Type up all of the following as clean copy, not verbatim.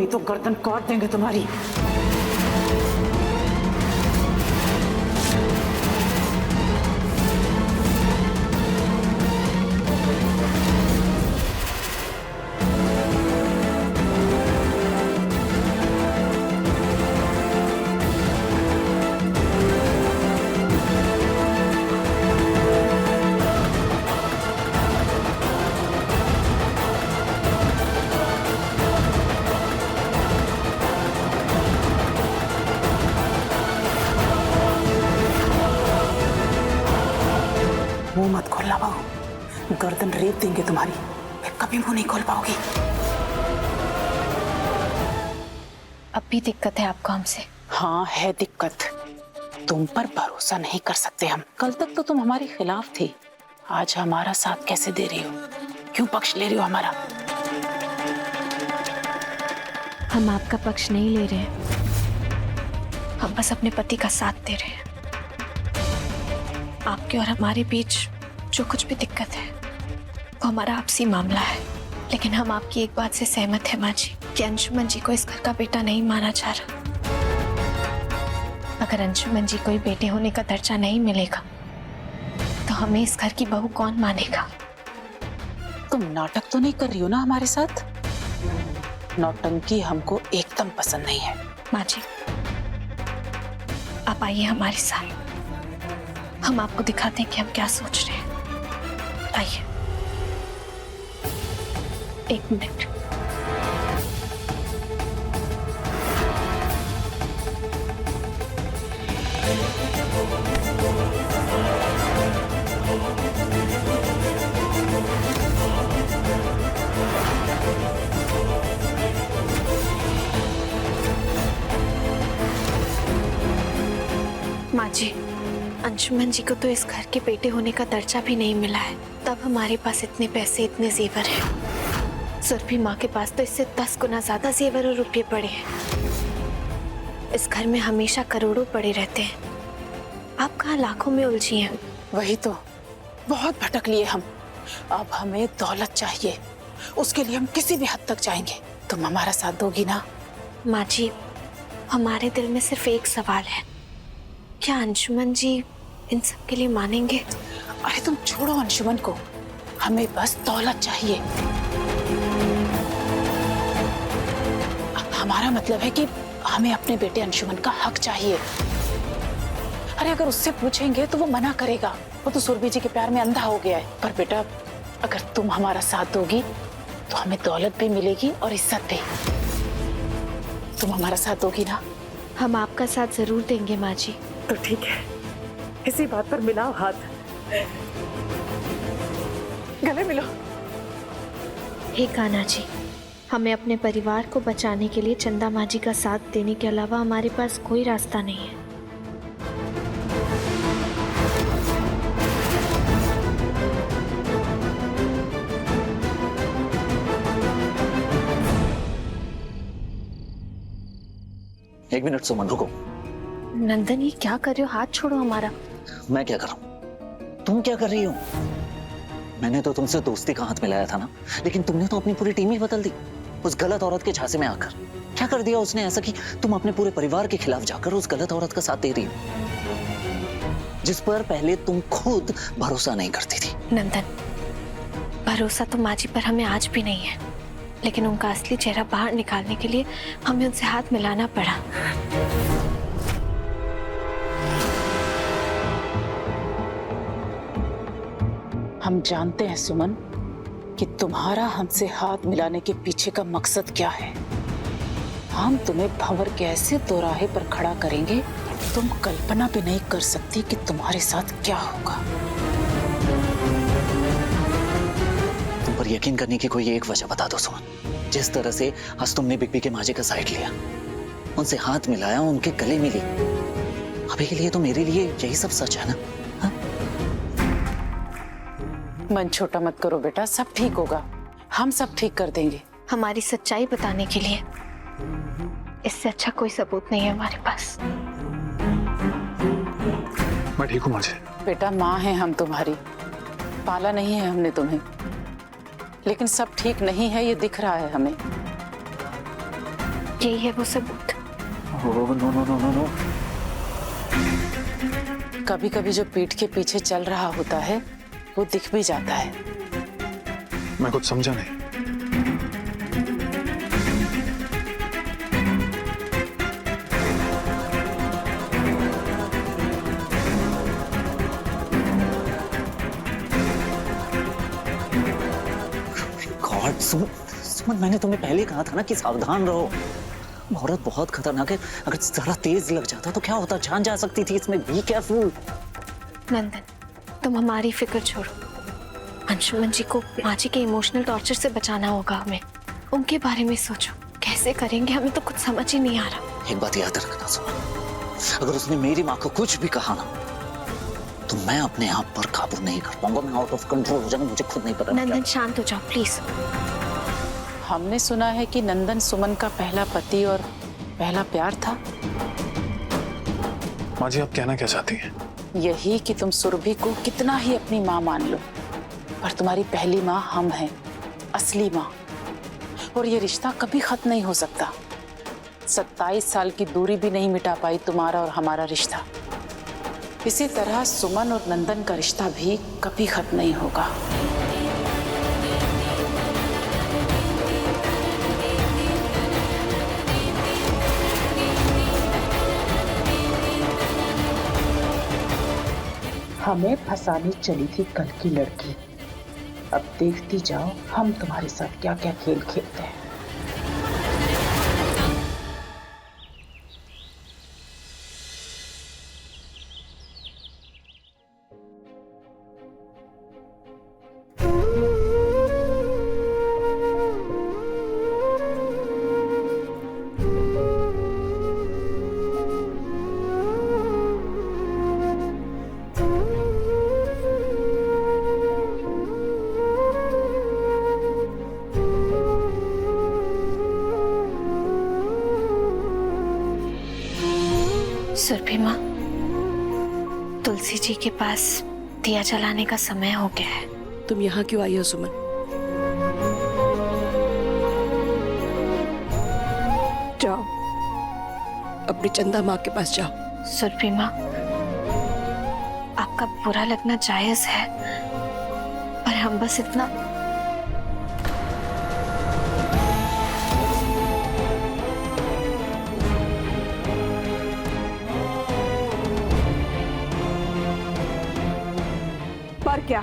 नहीं तो गर्दन काट देंगे तुम्हारी। मुंह मत खोलना बहू, गर्दन रेत देंगे तुम्हारी, फिर कभी मुंह नहीं खोल पाओगी। अब भी दिक्कत है आपको हमसे? हाँ है दिक्कत, तुम पर भरोसा नहीं कर सकते हम। कल तक तो तुम हमारे खिलाफ थी, आज हमारा साथ कैसे दे रही हो? क्यों पक्ष ले रही हो हमारा? हम आपका पक्ष नहीं ले रहे हैं, हम बस अपने पति का साथ दे रहे हैं। आपके और हमारे बीच जो कुछ भी दिक्कत है वो हमारा आपसी मामला है, लेकिन हम आपकी एक बात से सहमत हैं माँ जी कि अंशुमन जी को इस घर का बेटा नहीं माना जा रहा। अगर अंशुमन जी को ही बेटे होने का दर्जा नहीं मिलेगा तो हमें इस घर की बहू कौन मानेगा? तुम नाटक तो नहीं कर रही हो ना हमारे साथ? नौटंकी हमको एकदम पसंद नहीं है। माँ जी आप आइए हमारे साथ, हम आपको दिखाते हैं कि हम क्या सोच रहे हैं। आइए, एक मिनट। माँ जी, अंशुमन जी को तो इस घर के बेटे होने का दर्जा भी नहीं मिला है, तब हमारे पास इतने पैसे, इतने जेवर हैं। सुरभि माँ के पास तो इससे 10 गुना ज्यादा जेवर और रुपये पड़े हैं। इस घर में हमेशा करोड़ों पड़े रहते हैं, आप कहाँ लाखों में उलझी हैं? वही तो, बहुत भटक लिए हम। अब हमें दौलत चाहिए, उसके लिए हम किसी भी हद तक जाएंगे। तुम हमारा साथ दोगी ना? माँ जी, हमारे दिल में सिर्फ एक सवाल है, क्या अंशुमन जी इन सब के लिए मानेंगे? अरे तुम छोड़ो अंशुमन को, हमें बस दौलत चाहिए। हमारा मतलब है कि हमें अपने बेटे अंशुमन का हक चाहिए। अरे अगर उससे पूछेंगे तो वो मना करेगा, वो तो सुरभि जी के प्यार में अंधा हो गया है। पर बेटा अगर तुम हमारा साथ दोगी तो हमें दौलत भी मिलेगी और इज्जत भी। तुम हमारा साथ दोगी ना? हम आपका साथ जरूर देंगे माँ जी। तो ठीक है, इसी बात पर मिलाओ हाथ, गले मिलो। हे कान्हा जी, हमें अपने परिवार को बचाने के लिए चंदा माँ जी का साथ देने के अलावा हमारे पास कोई रास्ता नहीं है। एक मिनट सुमन, रुको। नंदन ये क्या कर रहे हो? हाथ छोड़ो हमारा। मैं क्या कर रहा हूँ? तुम क्या कर रही हो? मैंने तो तुमसे दोस्ती का हाथ मिलाया था ना, लेकिन तुमने तो अपनी पूरी टीम ही बदल दी उस गलत औरत के झांसे में आकर। क्या कर दिया उसने ऐसा कि तुम अपने पूरे परिवार के खिलाफ जाकर उस गलत औरत का साथ दे रही हो, जिस पर पहले तुम खुद भरोसा नहीं करती थी। नंदन, भरोसा तो माँ जी पर हमें आज भी नहीं है, लेकिन उनका असली चेहरा बाहर निकालने के लिए हमें उनसे हाथ मिलाना पड़ा। हम जानते हैं सुमन कि तुम्हारा हमसे हाथ मिलाने के पीछे का मकसद क्या है। हम तुम्हें भंवर के ऐसे दोराहे पर खड़ा करेंगे, तुम कल्पना भी नहीं कर सकती कि तुम्हारे साथ क्या होगा। तुम पर यकीन करने की कोई एक वजह बता दो सुमन। जिस तरह से आज तुमने बिग बी के माजी का साइड लिया, उनसे हाथ मिलाया, उनके गले मिली, अभी के लिए तो मेरे लिए यही सब सच है ना? मन छोटा मत करो बेटा, सब ठीक होगा, हम सब ठीक कर देंगे। हमारी सच्चाई बताने के लिए इससे अच्छा कोई सबूत नहीं है हमारे पास। मैं ठीक हूँ माँ जी। बेटा माँ है हम तुम्हारी, पाला नहीं है हमने तुम्हें, लेकिन सब ठीक नहीं है ये दिख रहा है हमें। यही है वो सबूत। No no no no no. कभी कभी जो पीठ के पीछे चल रहा होता है वो दिख भी जाता है। मैं कुछ समझा नहीं। गॉड सुमन, मैंने तुम्हें पहले ही कहा था ना कि सावधान रहो। औरत बहुत खतरनाक है, अगर जरा तेज लग जाता तो क्या होता, जान जा सकती थी इसमें। Be careful. नंदन, तुम हमारी फिक्र छोड़ो। अंशुमन जी को माँ जी के इमोशनल टॉर्चर से बचाना होगा हमें। उनके बारे में सोचो, कैसे करेंगे, हमें तो कुछ समझ ही नहीं आ रहा। एक बात याद रखना सुमन, अगर उसने मेरी माँ को कुछ भी कहा ना तो मैं अपने आप पर काबू नहीं कर पाऊंगा। मैं आउट ऑफ कंट्रोल हो जाऊंगा, मुझे खुद नहीं पता। नंदन शांत हो जाओ प्लीज। हमने सुना है कि नंदन सुमन का पहला पति और पहला प्यार था। माँ जी, आप कहना क्या चाहती हैं? यही कि तुम सुरभि को कितना ही अपनी माँ मान लो, पर तुम्हारी पहली माँ हम हैं, असली माँ। और ये रिश्ता कभी खत्म नहीं हो सकता। 27 साल की दूरी भी नहीं मिटा पाई तुम्हारा और हमारा रिश्ता। इसी तरह सुमन और नंदन का रिश्ता भी कभी खत्म नहीं होगा। हमें फंसाने चली थी कल की लड़की। अब देखती जाओ हम तुम्हारे साथ क्या क्या खेल खेलते हैं। सुरभि माँ, तुलसी जी के पास दिया जलाने का समय हो गया है। तुम यहाँ क्यों आई हो सुमन? जाओ, अपनी चंदा माँ के पास जाओ। सुरभि माँ, आपका बुरा लगना जायज है, पर हम बस इतना पर क्या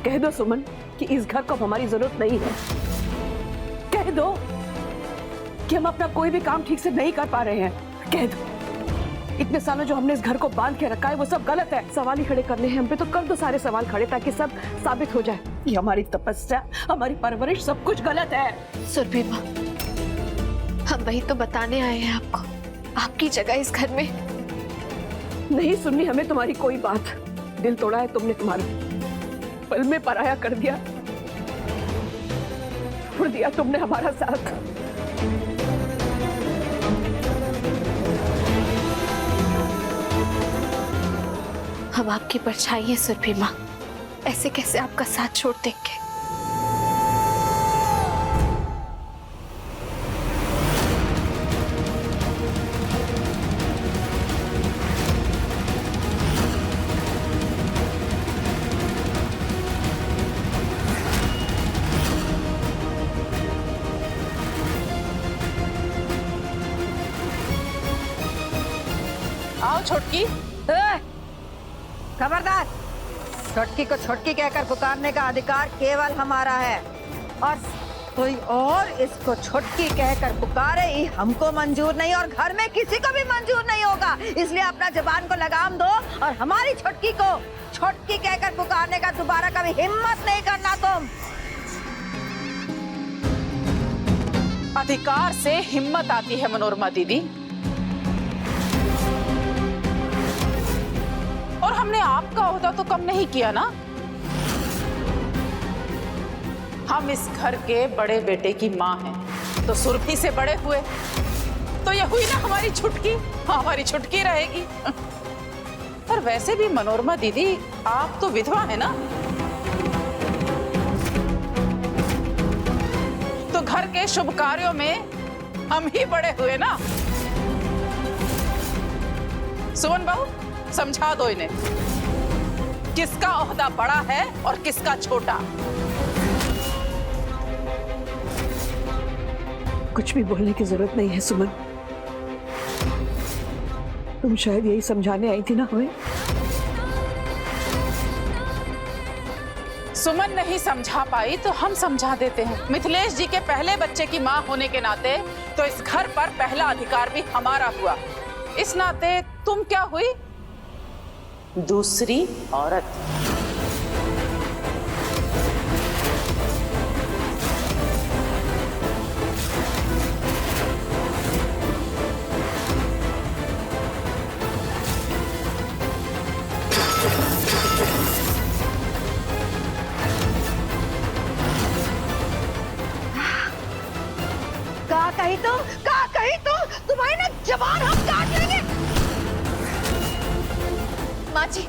कह दो सुमन कि इस घर को हमारी जरूरत नहीं है। कह दो कि हम अपना कोई भी काम ठीक से नहीं कर पा रहे हैं। कह दो इतने सालों जो हमने इस घर को बांध के रखा है वो सब गलत है। सवाल ही खड़े करने हैं हम पे तो कर दो सारे सवाल खड़े, ताकि सब साबित हो जाए कि हमारी तपस्या, हमारी परवरिश सब कुछ गलत है। सुरभि माँ, हम वही तो बताने आए हैं आपको, आपकी जगह इस घर में नहीं सुननी हमें तुम्हारी कोई बात। दिल तोड़ा है तुमने, तुम्हारा पल में पराया कर दिया, छोड़ दिया तुमने हमारा साथ। हम आपकी परछाई हैं सुरभि माँ, ऐसे कैसे आपका साथ छोड़ देंगे। आओ छोटकी। खबरदार, छोटकी को छोटकी कहकर पुकारने का अधिकार केवल हमारा है, और कोई और इसको छोटकी कहकर पुकारे ही हमको मंजूर नहीं, और घर में किसी को भी मंजूर नहीं होगा। इसलिए अपना जुबान को लगाम दो और हमारी छोटकी को छोटकी कहकर पुकारने का दोबारा कभी हिम्मत नहीं करना तुम। अधिकार से हिम्मत आती है मनोरमा दीदी, और हमने आपका ओहदा तो कम नहीं किया ना। हम इस घर के बड़े बेटे की माँ हैं, तो सुरभि से बड़े हुए तो ये हुई ना हमारी छुटकी। हमारी छुटकी रहेगी। पर वैसे भी मनोरमा दीदी, आप तो विधवा है ना, तो घर के शुभ कार्यों में हम ही बड़े हुए ना। सुमन बहू, समझा दो इन्हें किसका ओहदा बड़ा है और किसका छोटा। कुछ भी बोलने की जरूरत नहीं है सुमन। तुम शायद यही समझाने आई थी ना हमें। सुमन नहीं समझा पाई तो हम समझा देते हैं। मिथिलेश जी के पहले बच्चे की मां होने के नाते तो इस घर पर पहला अधिकार भी हमारा हुआ। इस नाते तुम क्या हुई? दूसरी औरत। का कही तुम तुम्हारी ना जबान हम काट लेंगे। माँ जी,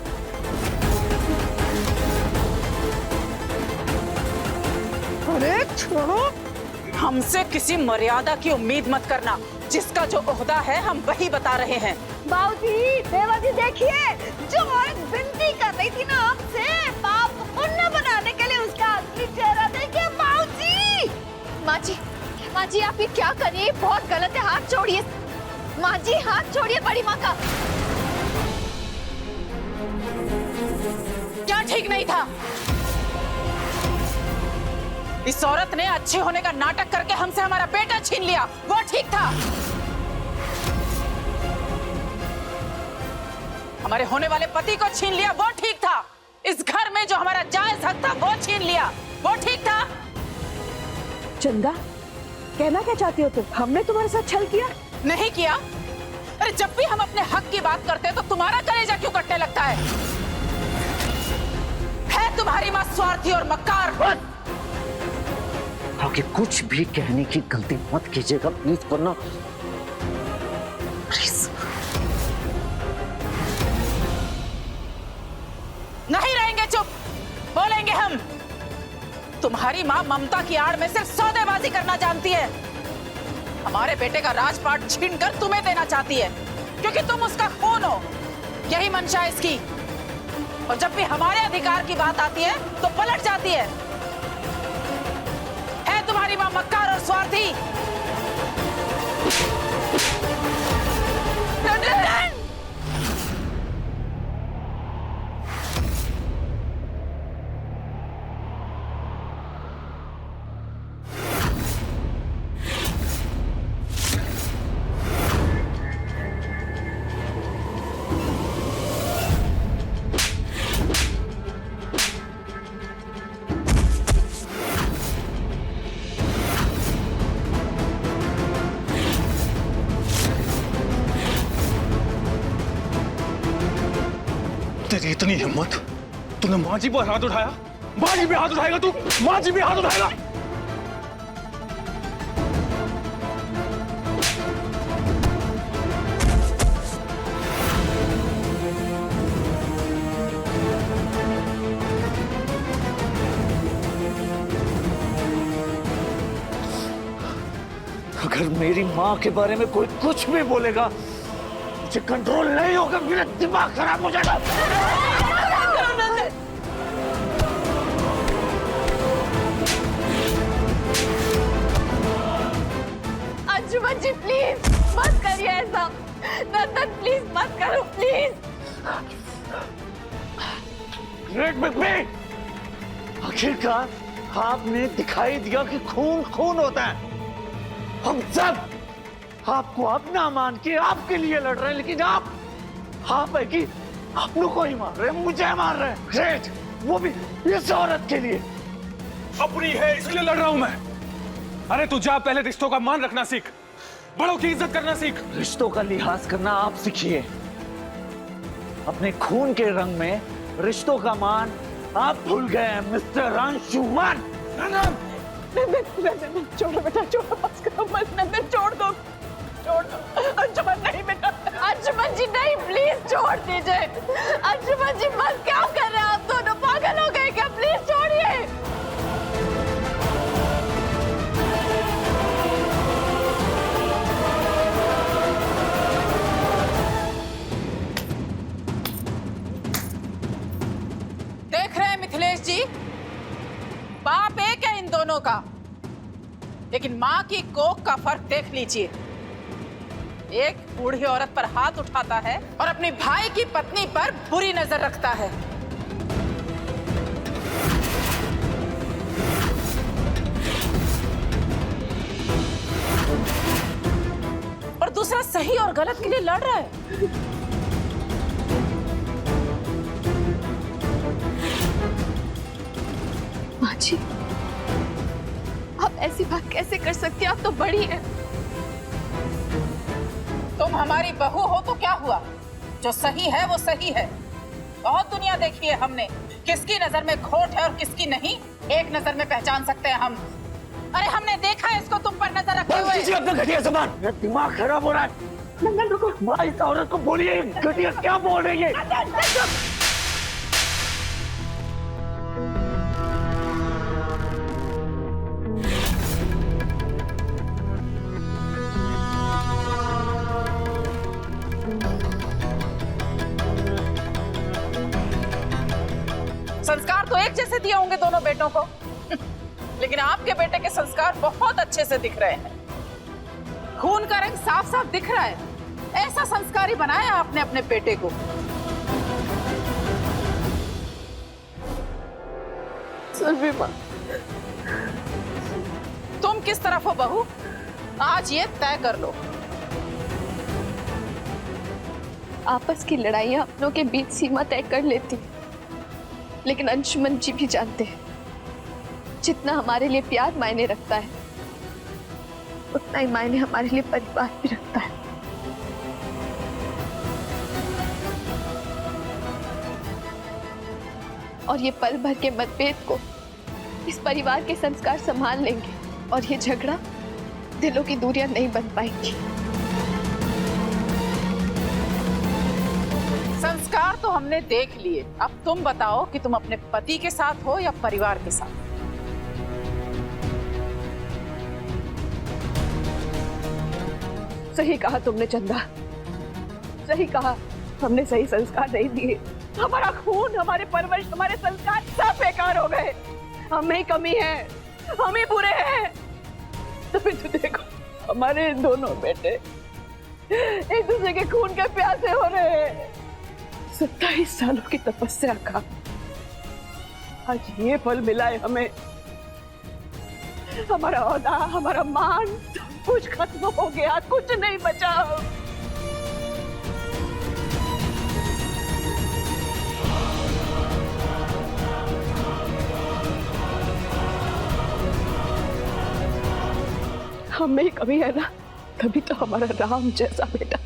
अरे छोड़ो। हमसे किसी मर्यादा की उम्मीद मत करना। जिसका जो ओहदा है हम वही बता रहे हैं। बाबूजी, देवा जी देखिए, जो औरत विनती कर रही थी ना आपसे पाप पुण्य बनाने के लिए, उसका असली चेहरा देखिए बाबूजी। माँ जी आप ये क्या कर रही है? बहुत गलत है, हाथ छोड़िए। माँ जी हाथ छोड़िए बड़ी माँ का। क्या ठीक नहीं था? इस औरत ने अच्छे होने का नाटक करके हमसे हमारा बेटा छीन लिया, वो ठीक था? हमारे होने वाले पति को छीन लिया, वो ठीक था? इस घर में जो हमारा जायज हक था वो छीन लिया, वो ठीक था? चंदा, कहना क्या चाहती हो तुम? हमने तुम्हारे साथ छल किया? नहीं किया। अरे जब भी हम अपने हक की बात करते हैं तो तुम्हारा कलेजा क्यों कटने लगता है? तुम्हारी मां स्वार्थी और मक्कार। आगे कुछ भी कहने की गलती मत कीजिएगा प्लीज, वरना प्लीज। नहीं रहेंगे चुप, बोलेंगे हम। तुम्हारी मां ममता की आड़ में सिर्फ सौदेबाजी करना जानती है। हमारे बेटे का राजपाट छीनकर तुम्हें देना चाहती है क्योंकि तुम उसका खून हो। यही मंशा है इसकी। और जब भी हमारे अधिकार की बात आती है तो पलट जाती है तुम्हारी मां मक्कार और स्वार्थी। तेरी इतनी हिम्मत, तूने माँ जी पर हाथ उठाया? माँ जी पे हाथ उठाएगा तू? माँ जी पे हाथ उठाएगा? अगर मेरी माँ के बारे में कोई कुछ भी बोलेगा, मुझे कंट्रोल नहीं होगा, मेरा दिमाग खराब हो जाएगा। अंजुमन जी प्लीज मत करिए ऐसा। नंदन प्लीज मत करो प्लीज। ग्रेट बिग बी, आखिरकार आपने दिखाई दिया कि खून खून होता है। हम सब आपको अपना मान के आपके लिए लड़ रहे हैं, लेकिन आप है कि अपनों को ही मार रहे हैं, मुझे मार रहे हैं। ग्रेट, वो भी इस औरत के लिए। अपनी है इसलिए लड़ रहा हूं मैं। अरे तू जा, पहले रिश्तों का मान रखना सीख, बड़ों की इज्जत करना सीख। रिश्तों का लिहाज करना आप सीखिए। अपने खून के रंग में रिश्तों का मान आप भूल गए हैं मिस्टर अंशुमन। नंदन छोड़ो बेटा, छोड़ो, बस करो मत। नंदन छोड़ दो, छोड़ दो। अंजुमन नहीं बेटा। अंजुमन जी नहीं, प्लीज छोड़ दीजिए। अंजुमन जी मत, क्या कर रहे हैं आप दोनों? पागल हो गए क्या? प्लीज छोड़िए। जी, बाप एक है इन दोनों का, लेकिन माँ की कोख का फर्क देख लीजिए। एक बूढ़ी औरत पर हाथ उठाता है और अपने भाई की पत्नी पर बुरी नजर रखता है। और दूसरा सही और गलत के लिए लड़ रहा है। माँ जी, आप ऐसी बात कैसे कर सकती हैं? आप तो बड़ी हैं। तुम हमारी बहू हो तो क्या हुआ? जो सही है वो सही है। बहुत दुनिया देखी है हमने, किसकी नजर में खोट है और किसकी नहीं, एक नजर में पहचान सकते हैं हम। अरे हमने देखा है इसको तुम पर नजर रखे हुए। अपना घटिया ज़बान, मेरा दिमाग खराब हो रहा है। नंदन रुको, भाई इस औरत को बोलिए घटिया क्या बोल रही है। संस्कार तो एक जैसे दिए होंगे दोनों बेटों को, लेकिन आपके बेटे के संस्कार बहुत अच्छे से दिख रहे हैं। खून का रंग साफ साफ दिख रहा है। ऐसा संस्कारी बनाया आपने अपने बेटे को। सुरभि माँ, तुम किस तरफ हो बहू, आज ये तय कर लो। आपस की लड़ाइयाँ अपनों के बीच सीमा तय कर लेती, लेकिन अंशुमन जी भी जानते हैं जितना हमारे लिए प्यार मायने रखता है, उतना ही मायने हमारे लिए परिवार भी रखता है। और ये पल भर के मतभेद को इस परिवार के संस्कार संभाल लेंगे, और ये झगड़ा दिलों की दूरियां नहीं बन पाएंगी। संस्कार तो हमने देख लिए, अब तुम बताओ कि तुम अपने पति के साथ हो या परिवार के साथ। सही कहा तुमने चंदा, सही कहा। हमने सही संस्कार नहीं दिए। हमारा खून, हमारे परवरिश, हमारे संस्कार सब बेकार हो गए। हम में ही कमी है, हम ही बुरे हैं। तो फिर तो देखो, हमारे दोनों बेटे एक दूसरे के खून के प्यासे हो रहे हैं। 27 सालों की तपस्या का आज ये फल मिला है हमें। हमारा औदा, हमारा मान, सब कुछ खत्म हो गया, कुछ नहीं बचा। हम में ही कमी है ना, तभी तो हमारा राम जैसा बेटा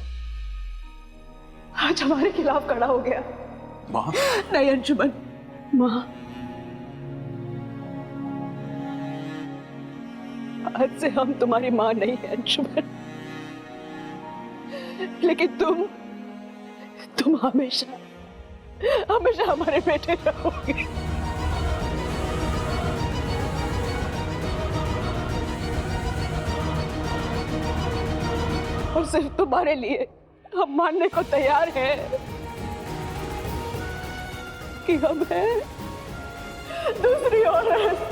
आज हमारे खिलाफ खड़ा हो गया। माँ, नहीं अंशुमन, माँ, आज से हम तुम्हारी माँ नहीं है अंशुमन, लेकिन तुम हमेशा हमेशा हमारे बेटे रहोगे। और सिर्फ तुम्हारे लिए हम मानने को तैयार हैं कि हम हैं दूसरी औरत।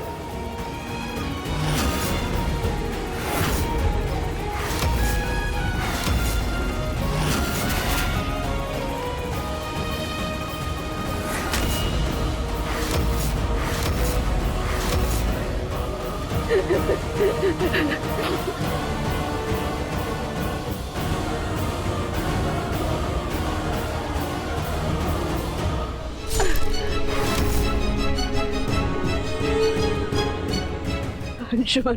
अंशुमन,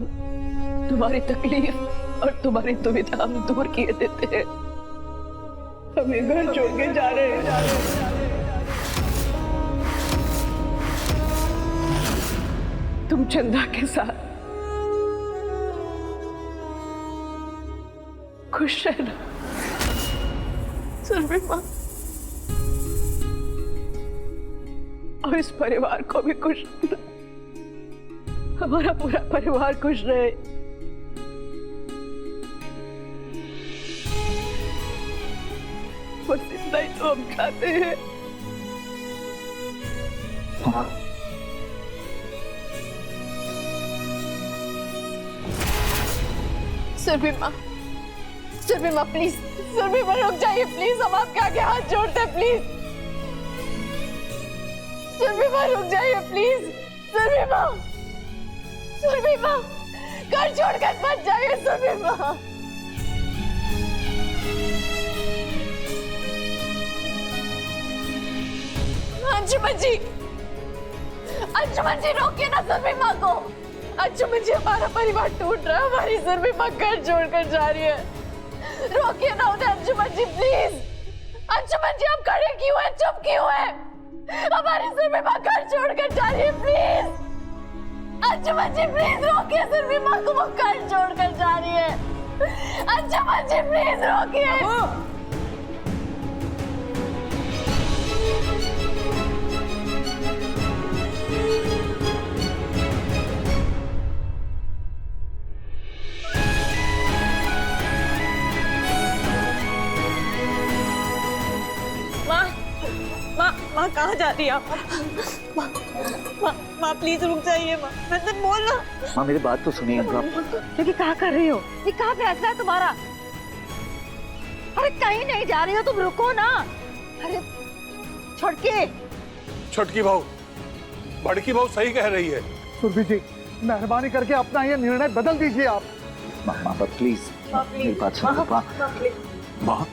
तुम्हारी तकलीफ और तुम्हारी दुविधा हम दूर किए देते हैं। हम ये घर छोड़ के जा रहे हैं। तुम चंदा के साथ खुश रहना। सुरभि माँ, और इस परिवार को भी खुश रखना। हमारा पूरा परिवार खुश रहे। बस इतना ही तो हम चाहते हैं। हाँ, सुरभि माँ प्लीज, सुरभि माँ रुक जाइए प्लीज, हम आपके आगे हाथ जोड़ते हैं प्लीज। सुरभि माँ रुक जाइए प्लीज, सुरभि माँ घर छोड़कर मत जाइए सुरभि माँ। अंशुमन जी रोकिए ना सुरभि माँ को। अंशुमन जी हमारा परिवार टूट रहा है, हमारी सुरभि माँ घर छोड़कर जा रही है, रोकिए ना उन्हें अंशुमन जी प्लीज। अंशुमन जी आप खड़े क्यों हैं, चुप क्यों हैं? हमारी सुरभि माँ घर छोड़कर जा रही है प्लीज। अंशुमन जी प्लीज रोकिए सुरभि माँ को, वो घर छोड़कर जा रही है। अंशुमन जी प्लीज रोकिए। माँ कहाँ जा रही है आप? माँ प्लीज रुक जाइए माँ, नंदन बोल ना। माँ मेरी बात तो सुनिए आप। लेकिन कहाँ कर रही हो? ये कहाँ फैसला है तुम्हारा? अरे कहीं नहीं जा रही हो तुम, रुको ना। अरे छोटकी बहू, बड़की बहू सही कह रही है। सुरभि जी मेहरबानी करके अपना ये निर्णय बदल दीजिए आप। माँ प्लीज मेरी बात सुनो। माँ